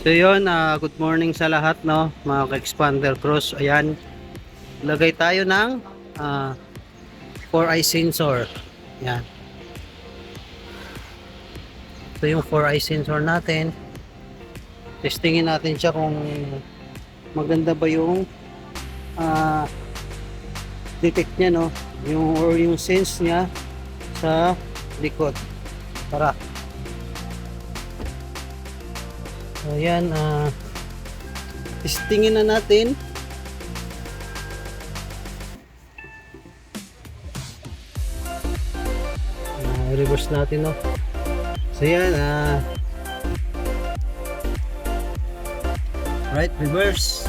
So yun, good morning sa lahat, no, mga ka-expander cross. Ayan, lagay tayo ng 4-eye sensor. Ayan, ito yung 4-eye sensor natin. Testingin natin siya kung maganda ba yung detect niya, no, yung sense niya sa likod. Tara. So ayan, testingin na natin. I-reverse natin, no. So yan, right, reverse.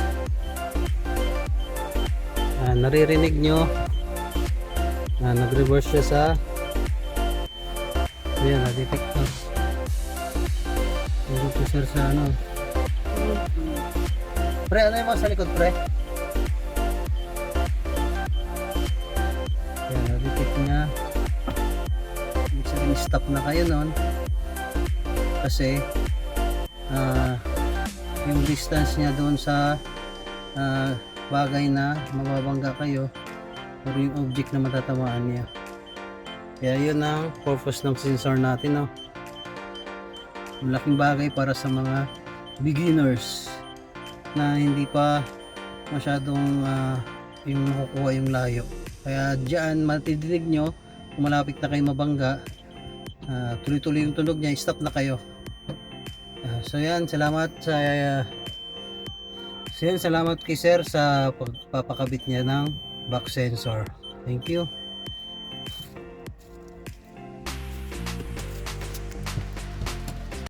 Naririnig nyo, nag-reverse siya sa, ayan, na-detect na. Dito sir sa ano. Pre, ano yung mga sa likod, pre? Ayan, na-detect niya. Ibig sabihin, stop na kayo nun. Kasi yung distance niya doon sa bagay na mababangga kayo or yung object na matatamaan niya. Kaya yun ang purpose ng sensor natin, no? Malaking bagay para sa mga beginners na hindi pa masyadong yung makukuha yung layo. Kaya dyan matidinig nyo kung malapit na kayo mabangga, tuloy-tuloy yung tunog niya, stop na kayo. So yan, salamat salamat kay sir sa pagpapakabit niya ng back sensor. Thank you.